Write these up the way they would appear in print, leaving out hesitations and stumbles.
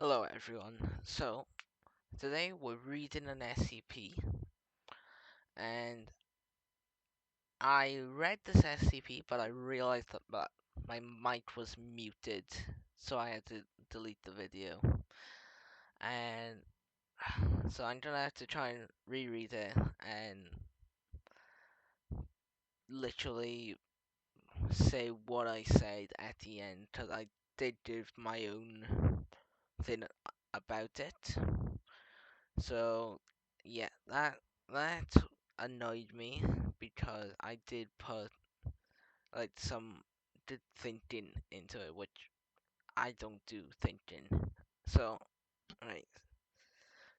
Hello everyone. So today we're reading an SCP, and I read this SCP, but I realized that my mic was muted, so I had to delete the video. And so I'm gonna have to try and reread it and literally say what I said at the end, because I did give my own thing about it. So yeah, that annoyed me because I did put some did thinking into it, which I don't do thinking. So right,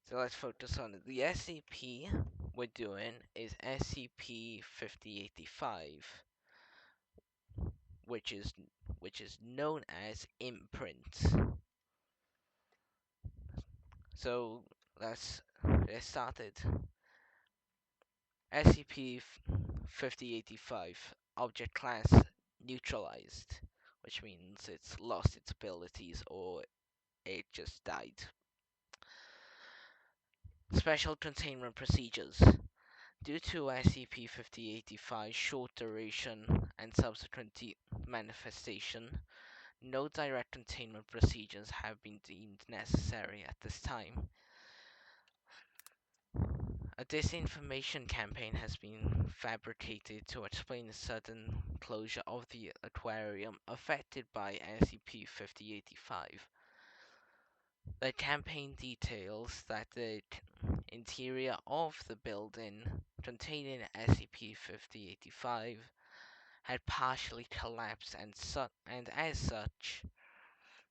so let's focus on it. The SCP we're doing is SCP-5085, which is known as imprints. So let's get started. SCP-5085 object class neutralized, which means it's lost its abilities or it just died. Special containment procedures. Due to SCP-5085's short duration and subsequent manifestation, no direct containment procedures have been deemed necessary at this time. A disinformation campaign has been fabricated to explain the sudden closure of the aquarium affected by SCP-5085. The campaign details that the interior of the building containing SCP-5085 had partially collapsed, and as such,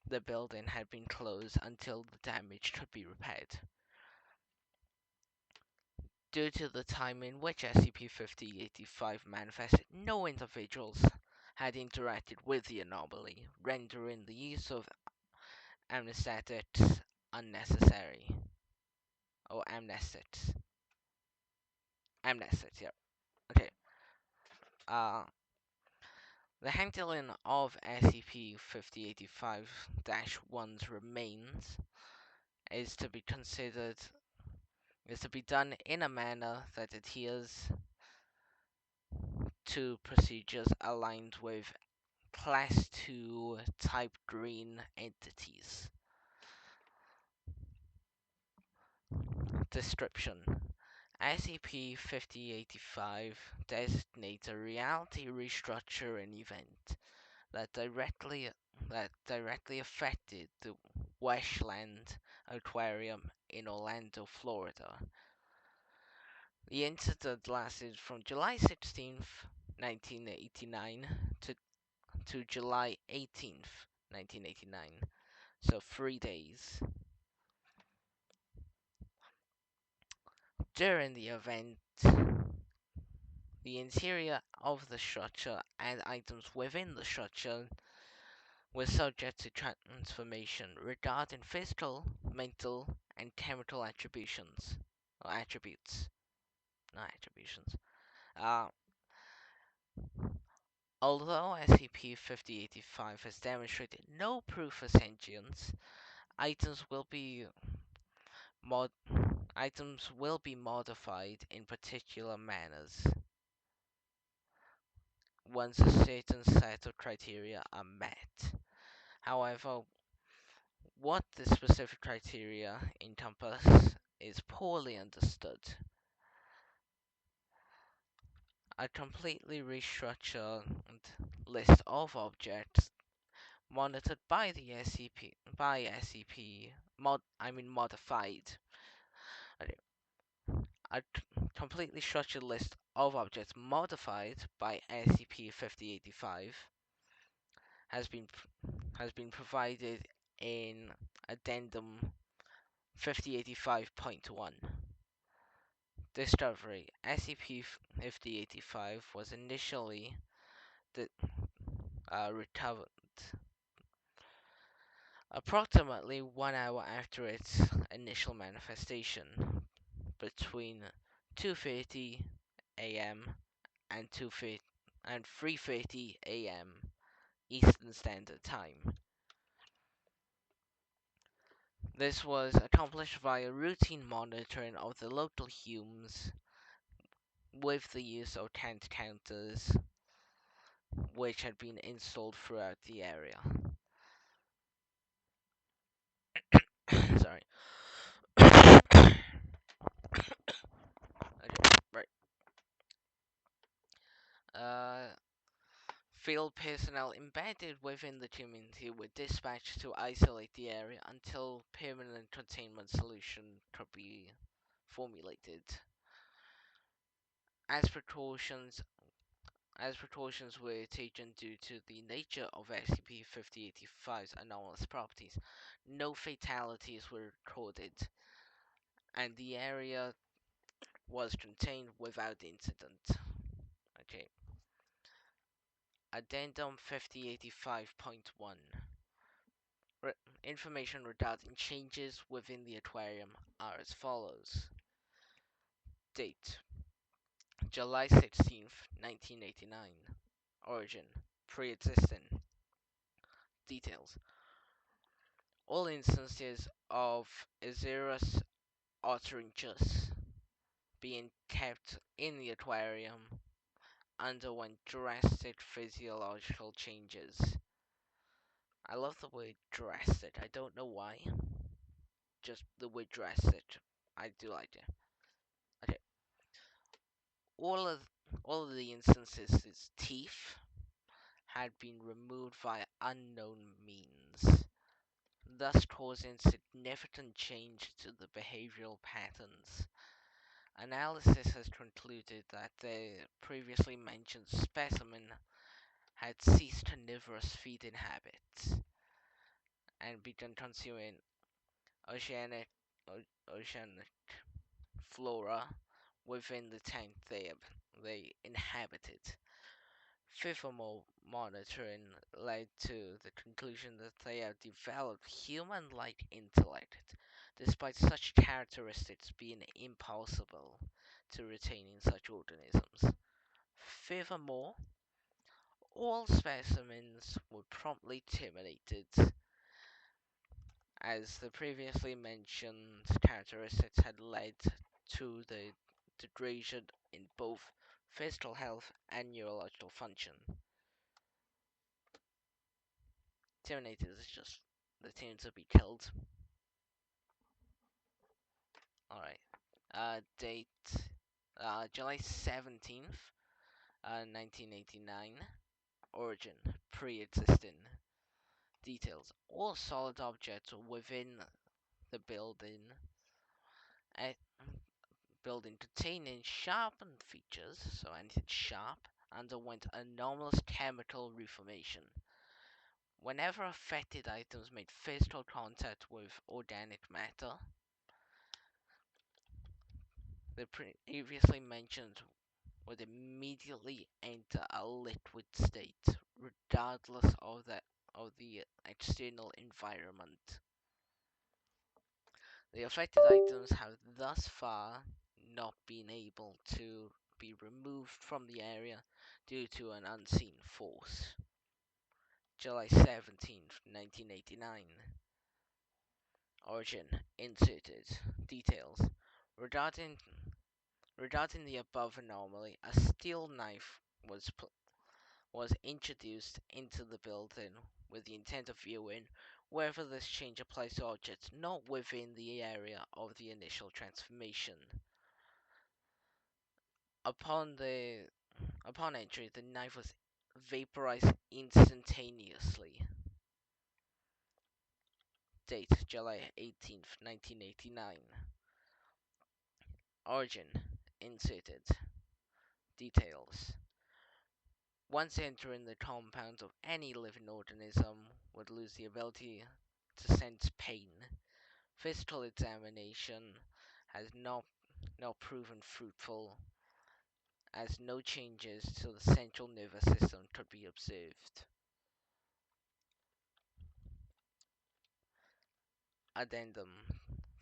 the building had been closed until the damage could be repaired. Due to the time in which SCP-5085 manifested, no individuals had interacted with the anomaly, rendering the use of amnestics unnecessary. Or amnestics. Amnestics, yeah. Okay. The handling of SCP-5085-1's remains is to be considered is to be done in a manner that adheres to procedures aligned with Class 2 Type Green entities. Description: SCP-5085 designates a reality restructuring event that directly affected the Westland Aquarium in Orlando, Florida. The incident lasted from July 16th, 1989 to July 18th, 1989, so 3 days. During the event, the interior of the structure and items within the structure were subject to transformation regarding physical, mental, and chemical attributions, or attributes, not attributions. Uh, Although SCP-5085 has demonstrated no proof of sentience, items will be mod items will be modified in particular manners once a certain set of criteria are met. However, what the specific criteria encompass is poorly understood. A completely restructured list of objects monitored by the modified. Okay. A completely structured list of objects modified by SCP-5085 has been provided in Addendum 5085.1. Discovery: SCP-5085 was initially recovered approximately 1 hour after its initial manifestation, between 2:30 a.m. and 3:30 a.m. Eastern Standard Time. This was accomplished via routine monitoring of the local humes with the use of tent counters, which had been installed throughout the area. Sorry. Okay, right. Uh, Field personnel embedded within the community were dispatched to isolate the area until permanent containment solution could be formulated. As precautions, as precautions were taken due to the nature of SCP-5085's anomalous properties, no fatalities were recorded, and the area was contained without incident. Okay. Addendum 5085.1. Re- Information regarding changes within the aquarium are as follows. Date: July 16th, 1989. Origin: pre-existing. Details: all instances of Azerus otteringus being kept in the aquarium underwent drastic physiological changes. I love the word drastic. I don't know why. Just the word drastic. I do like it. Okay. All of all of the instances' teeth had been removed via unknown means, thus causing significant change to the behavioral patterns. Analysis has concluded that the previously mentioned specimen had ceased carnivorous feeding habits and begun consuming oceanic, oceanic flora within the tank they inhabited. Furthermore, monitoring led to the conclusion that they have developed human-like intellect, despite such characteristics being impossible to retain in such organisms. Furthermore, all specimens were promptly terminated, as the previously mentioned characteristics had led to the degradation in both physical health and neurological function. Terminated is just the team to be killed. Alright. Date July 17th, 1989. Origin: pre existing. Details: all solid objects within the uh, building containing sharpened features, so anything sharp, underwent anomalous chemical reformation. Whenever affected items made physical contact with organic matter, the previously mentioned would immediately enter a liquid state, regardless of the external environment. The affected items have thus far not been able to be removed from the area due to an unseen force. July 17th, 1989. Origin: inserted. Details: regarding regarding the above anomaly, a steel knife was introduced into the building with the intent of viewing whether this change applies to objects not within the area of the initial transformation. Upon entry, the knife was vaporized instantaneously. Date: July 18th, 1989. Origin: inserted. Details: once entering the compound of any living organism would lose the ability to sense pain. Physical examination has not proven fruitful, as no changes to the central nervous system could be observed. Addendum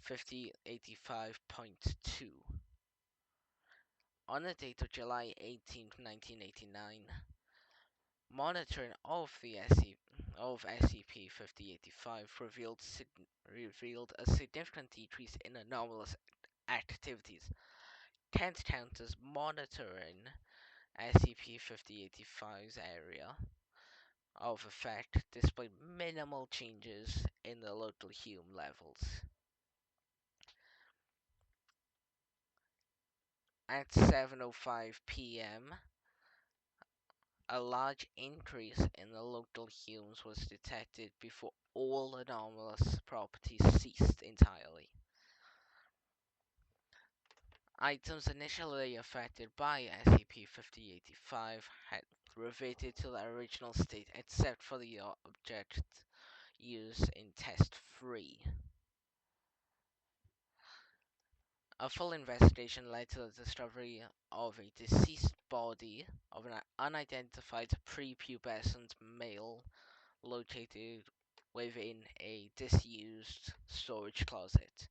5085.2. On the date of July 18, 1989, monitoring of SCP-5085 revealed revealed a significant decrease in anomalous activities. Kent County's monitoring SCP-5085's area of effect displayed minimal changes in the local Hume levels. At 7:05 p.m., a large increase in the local Humes was detected before all anomalous properties ceased entirely. Items initially affected by SCP-5085 had reverted to their original state except for the object used in Test 3. A full investigation led to the discovery of a deceased body of an unidentified prepubescent male located within a disused storage closet.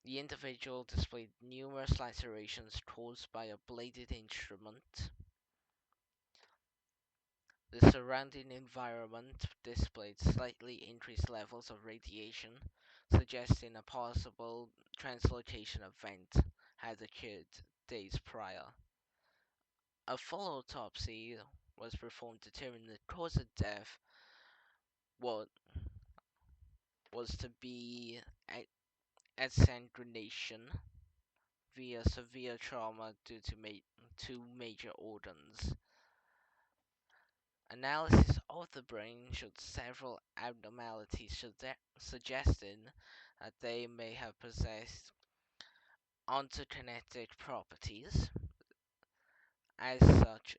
The individual displayed numerous lacerations caused by a bladed instrument. The surrounding environment displayed slightly increased levels of radiation, suggesting a possible translocation event had occurred days prior. A full autopsy was performed to determine the cause of death was to be exsanguination via severe trauma due to two major organs. Analysis of the brain showed several abnormalities suggesting that they may have possessed ontokinetic properties. As such,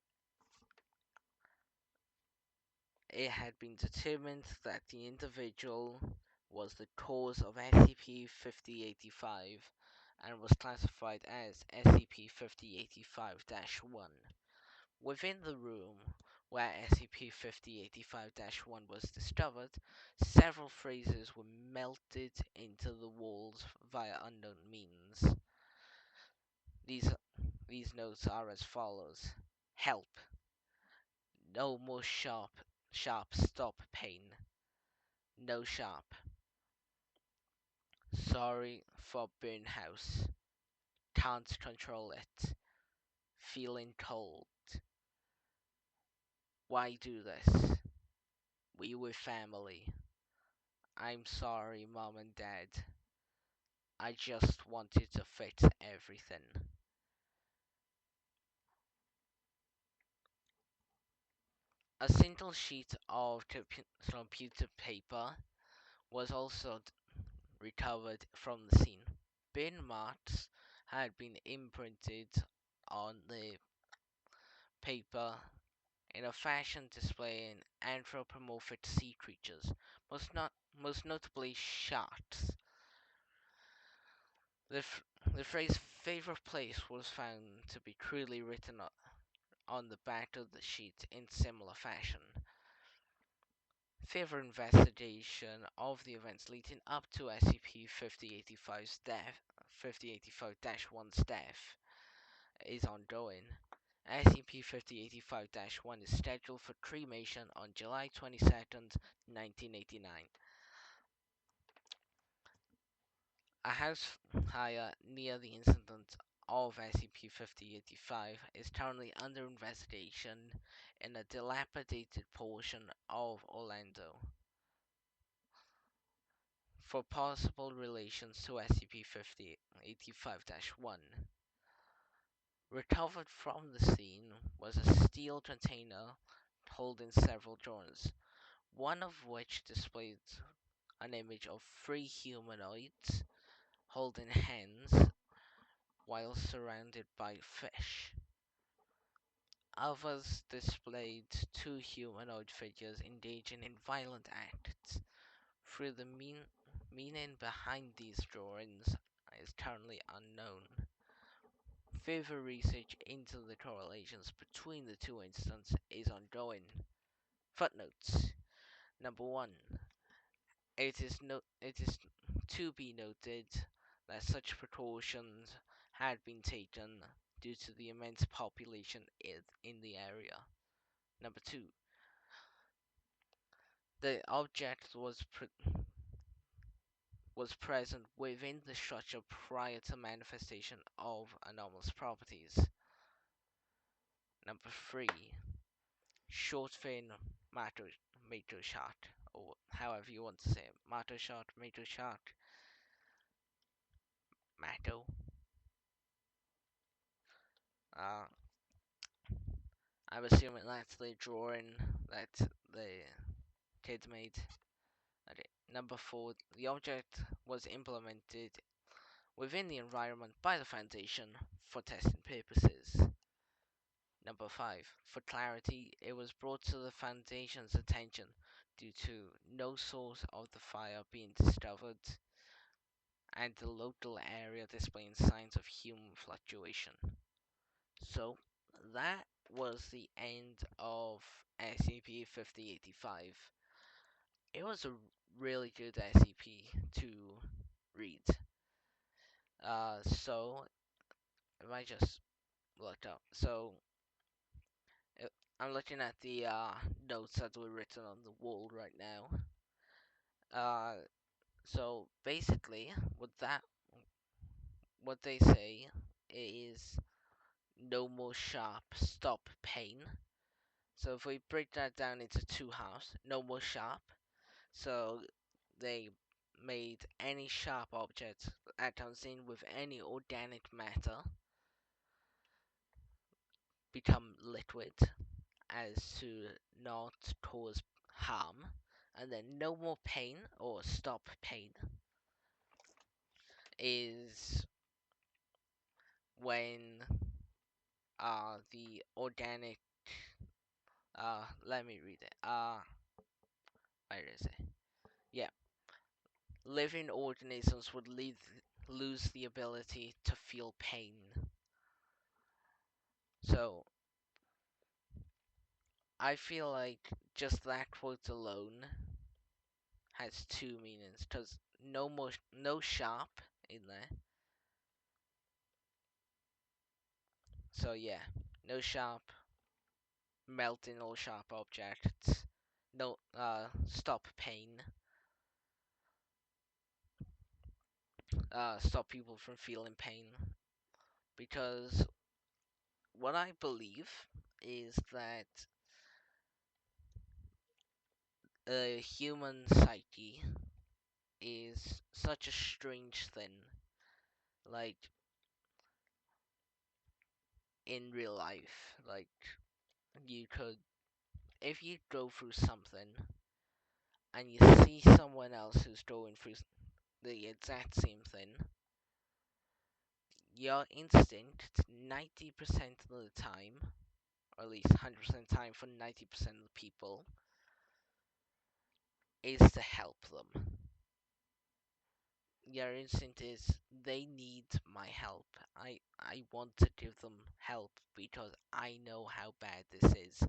it had been determined that the individual was the cause of SCP-5085 and was classified as SCP-5085-1. Within the room where SCP-5085-1 was discovered, several phrases were melted into the walls via unknown means. These notes are as follows: Help. No more sharp, stop pain. No sharp. Sorry for burn house. Can't control it. Feeling cold. Why do this? We were family. I'm sorry, Mom and Dad. I just wanted to fix everything. A single sheet of computer paper was also recovered from the scene. Bin marks had been imprinted on the paper in a fashion displaying anthropomorphic sea creatures, most notably sharks. The phrase "favorite place" was found to be crudely written on the back of the sheet in similar fashion. Further investigation of the events leading up to SCP-5085's death, 5085-1's death, is ongoing. SCP-5085-1 is scheduled for cremation on July 22nd, 1989. A house fire near the incident of SCP-5085 is currently under investigation in a dilapidated portion of Orlando for possible relations to SCP-5085-1. Recovered from the scene was a steel container holding several drawers, one of which displayed an image of three humanoids holding hands while surrounded by fish. Others displayed two humanoid figures engaging in violent acts. Through the meaning behind these drawings is currently unknown. Further research into the correlations between the two incidents is ongoing. Footnotes. Number 1. It is to be noted that such precautions had been taken due to the immense population in the area. Number 2. The object was was present within the structure prior to manifestation of anomalous properties. Number 3. Short fin matter shot, or however you want to say it. Matter shot, matter. Uh, I'm assuming that's the drawing that the kids made. Okay. Number 4. The object was implemented within the environment by the Foundation for testing purposes. Number 5. For clarity, it was brought to the Foundation's attention due to no source of the fire being discovered and the local area displaying signs of human fluctuation. So, that was the end of SCP-5085. It was a really good SCP to read. So, if I just looked up. So, I'm looking at the notes that were written on the wall right now. So basically, what they say is no more sharp, stop pain. So if we break that down into two halves, no more sharp. So they made any sharp object that comes in with any organic matter become liquid as to not cause harm. And then no more pain or stop pain is when the organic let me read it. Where is it? Yeah. Living organisms would lose the ability to feel pain. So I feel like just that quote alone has two meanings, because no sharp in there. So yeah, no sharp, melting all sharp objects. No stop pain. Stop people from feeling pain, because what I believe is that a human psyche is such a strange thing. Like, in real life, like, you could, if you go through something and you see someone else who's going through the exact same thing, your instinct 90% of the time, or at least 100% of the time for 90% of the people, is to help them. Your instinct is they need my help. I want to give them help because I know how bad this is.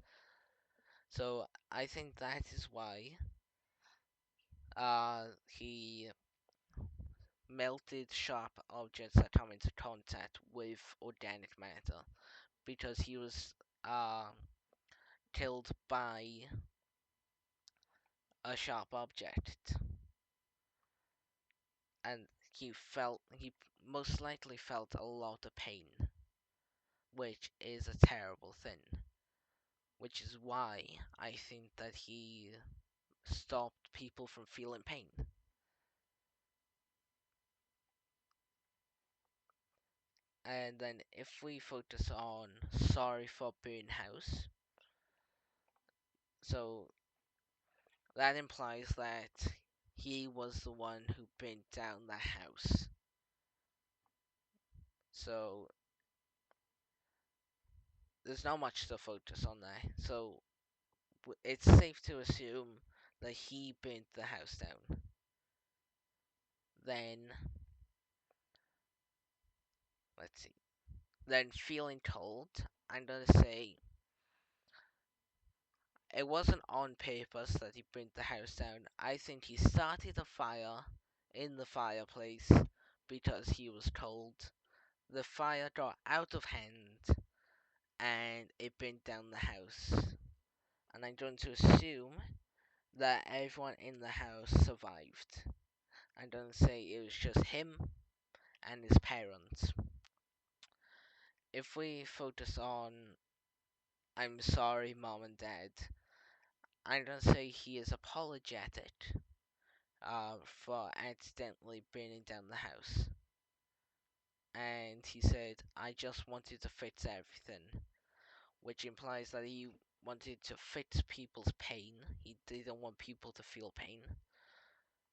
So I think that is why he melted sharp objects that come into contact with organic matter, because he was killed by a sharp object, and he most likely felt a lot of pain, which is a terrible thing, which is why I think that he stopped people from feeling pain. And then if we focus on sorry for burn house, so that implies that he was the one who burnt down the house. So there's not much to focus on there. So it's safe to assume that he burnt the house down. Then, let's see. Then feeling cold, I'm gonna say it wasn't on purpose that he burnt the house down. I think he started a fire in the fireplace because he was cold. The fire got out of hand and it burnt down the house. And I'm going to assume that everyone in the house survived. I'm gonna say it was just him and his parents. If we focus on I'm sorry, mom and dad, I'm gonna say he is apologetic for accidentally burning down the house. And he said, I just wanted to fix everything, which implies that he wanted to fix people's pain. He didn't want people to feel pain.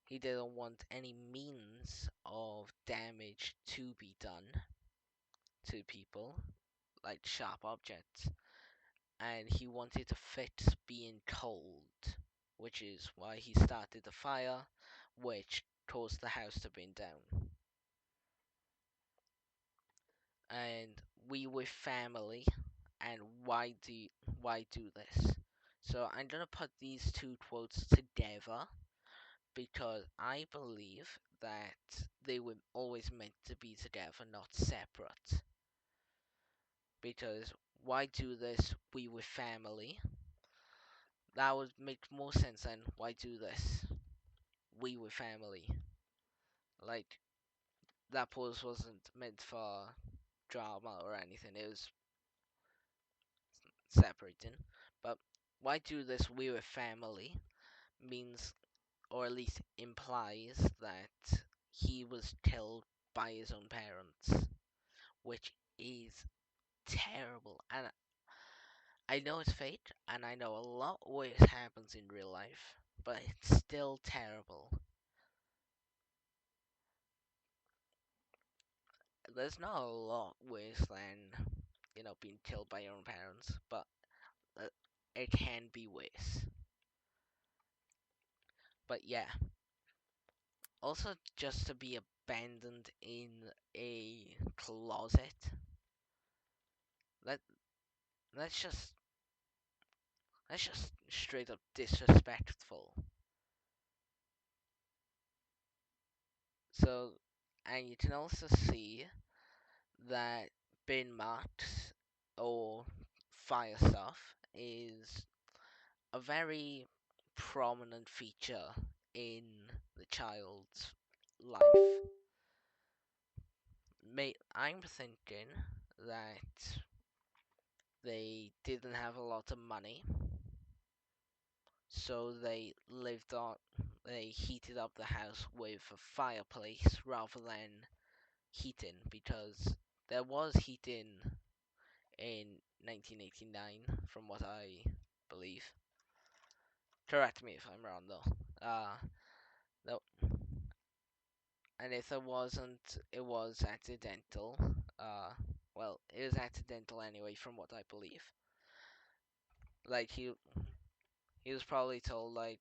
He didn't want any means of damage to be done to people, like sharp objects. And he wanted to fix being cold, which is why he started the fire, which caused the house to burn down. And we were family, and why do this? So I'm gonna put these two quotes together because I believe that they were always meant to be together, not separate. Because why do this? We were family. That would make more sense than why do this? We were family. Like that pause wasn't meant for drama or anything. It was separating. But why do this? We were family means, or at least implies, that he was killed by his own parents, which is terrible. And I know it's fake, and I know a lot worse happens in real life, but it's still terrible. There's not a lot worse than, being killed by your own parents, but uh, it can be worse. But yeah, also just to be abandoned in a closet. That that's just that's just straight up disrespectful. So, and you can also see that bin marks or fire stuff is a very prominent feature in the child's life. I'm thinking that they didn't have a lot of money, so they heated up the house with a fireplace rather than heating, because there was heating in 1989, from what I believe. Correct me if I'm wrong, though. No, and if there wasn't, it was accidental. Well, it was accidental anyway, from what I believe. Like he was probably told like,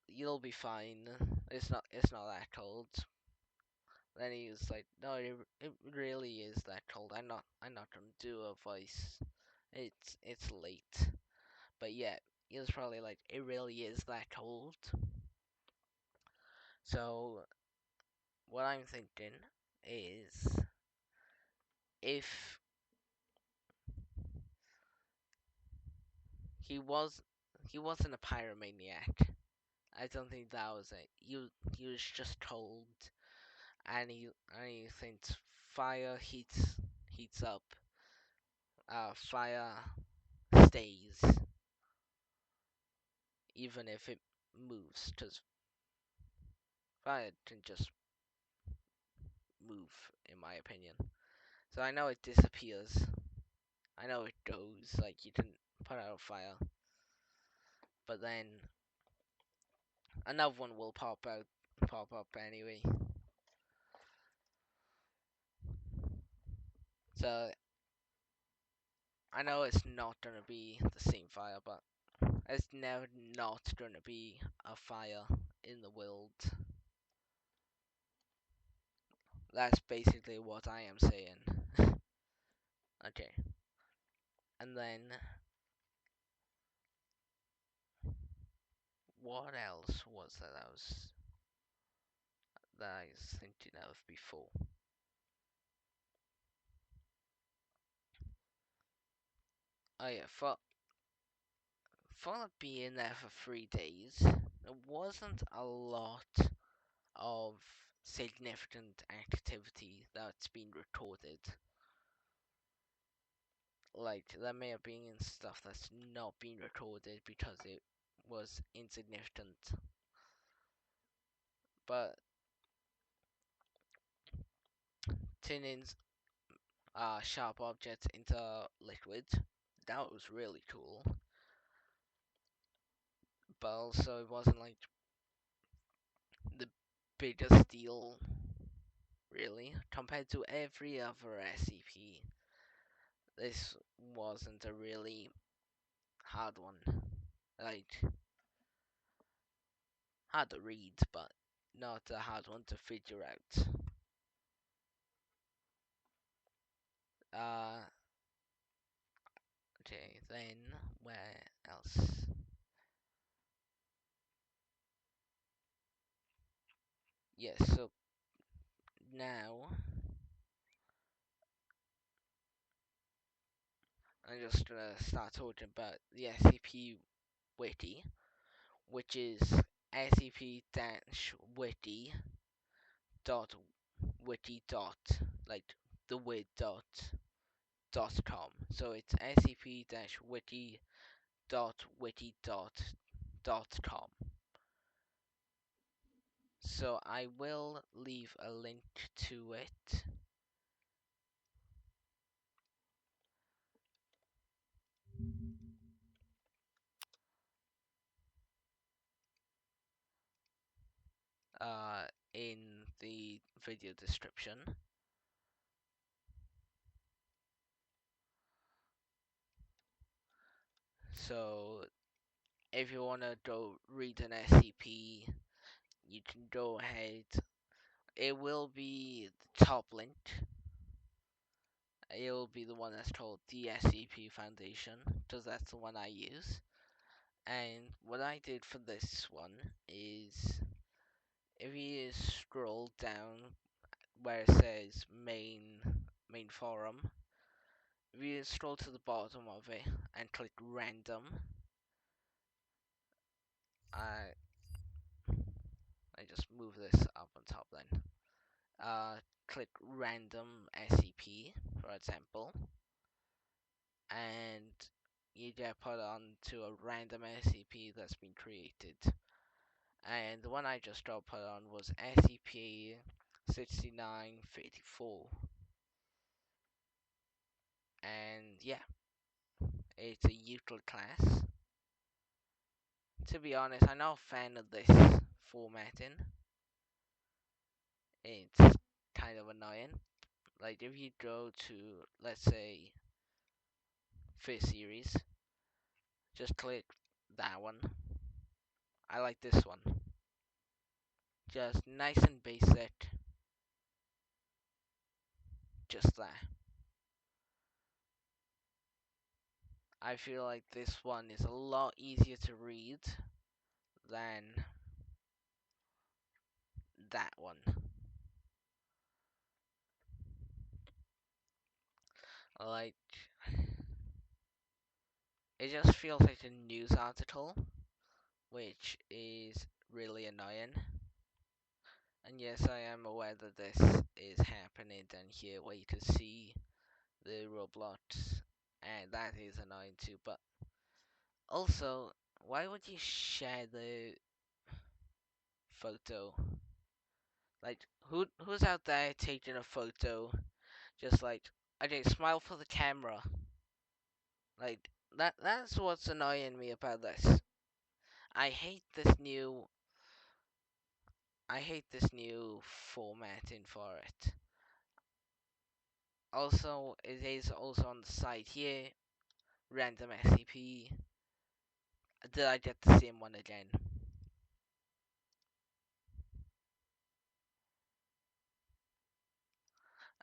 you'll be fine. It's not that cold. Then he was like, no, it really is that cold. I'm not gonna do a voice. It's late. But yeah, he was probably like, it really is that cold. So what I'm thinking is, if he was he wasn't a pyromaniac, I don't think that was it. He was just cold, and he thinks fire heats up. Fire stays even if it moves, because fire can just move, in my opinion. So I know it disappears. I know it goes, like you can put out a fire, but then another one will pop up anyway. So I know it's not gonna be the same fire, but it's never not gonna be a fire in the world. That's basically what I am saying. Okay, and then what else was that I was thinking of before? Oh yeah, for being there for 3 days, there wasn't a lot significant activity that's been recorded. Like, there may have been stuff that's not been recorded because it was insignificant. But turning sharp objects into liquid, that was really cool. But also, it wasn't like the biggest deal, really, compared to every other SCP. This wasn't a really hard one. Like, hard to read, but not a hard one to figure out. Uh, okay, then where else? Yes, so now I'm just gonna start talking about the SCP Wiki, which is scp-wiki dot like the word .com. So it's scp-wiki .com. So I will leave a link to it. In the video description. So if you want to go read an SCP, you can go ahead. It will be the top link. It will be the one that's called the SCP Foundation, because that's the one I use. And what I did for this one is, if you scroll down where it says main forum, if you scroll to the bottom of it and click random, I just move this up on top then. Click random SCP, for example, and you get put onto a random SCP that's been created. And the one I just got put on was SCP-5934. And yeah, it's a Euclid class. To be honest, I'm not a fan of this formatting. It's kind of annoying. Like, if you go to, let's say, first series, just click that one. I like this one. Just nice and basic. Just that. I feel like this one is a lot easier to read than that one. Like, it just feels like a news article, which is really annoying. And yes, I am aware that this is happening, and here where you can see the robots, and that is annoying too. But also, why would you share the photo? Like, who's out there taking a photo? Just like, okay, smile for the camera. Like, that's what's annoying me about this. I hate this new formatting for it. Also, it is also on the site here, random SCP. Did I get the same one again?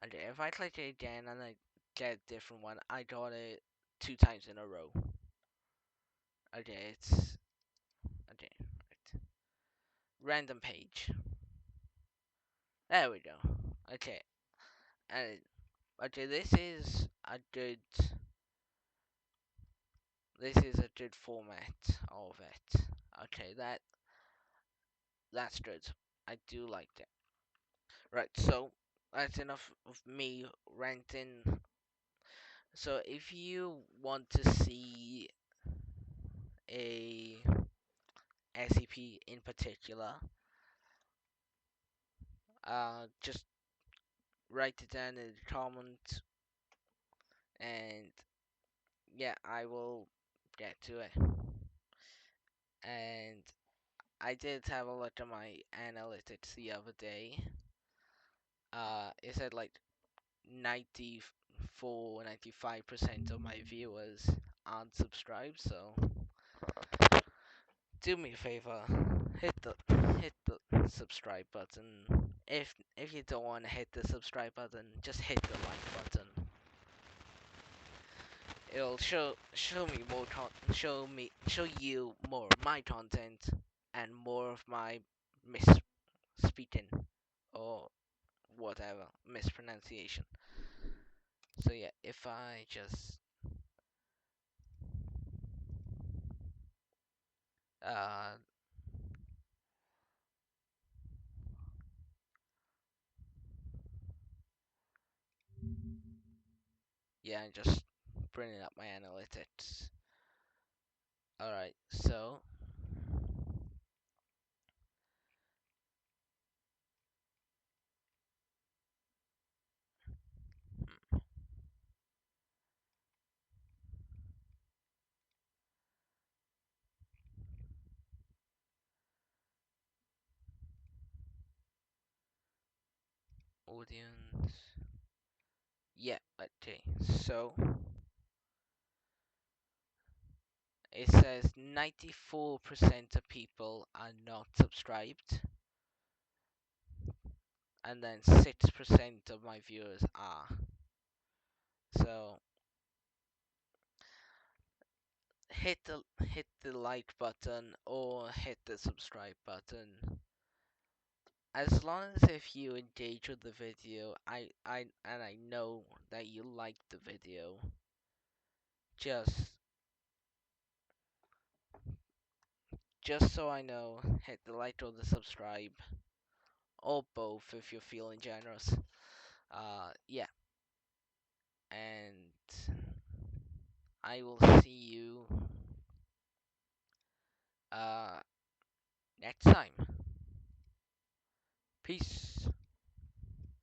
Okay, if I click it again and I get a different one, I got it 2 times in a row. Okay, it's okay. Right. Random page. There we go. Okay, and okay, this is a good format of it. Okay, that's good. I do like that. Right, so that's enough of me ranting. So if you want to see a SCP in particular, just write it down in the comment, and yeah, I will get to it. And I did have a look at my analytics the other day. It said like 94, 95% of my viewers aren't subscribed, so do me a favor, hit the subscribe button. If you don't want to hit the subscribe button, just hit the like button. It'll show me more show you more of my content and more of my misspeaking or whatever mispronunciation. So yeah, if I just uh yeah, just bringing up my analytics. Alright, so audience. Yeah, okay. So it says 94% of people are not subscribed, and then 6% of my viewers are. So hit the like button or hit the subscribe button. As long as if you engage with the video, I know that you liked the video. Just just so I know, hit the like or the subscribe, or both if you're feeling generous. Yeah, and I will see you uh next time. Peace.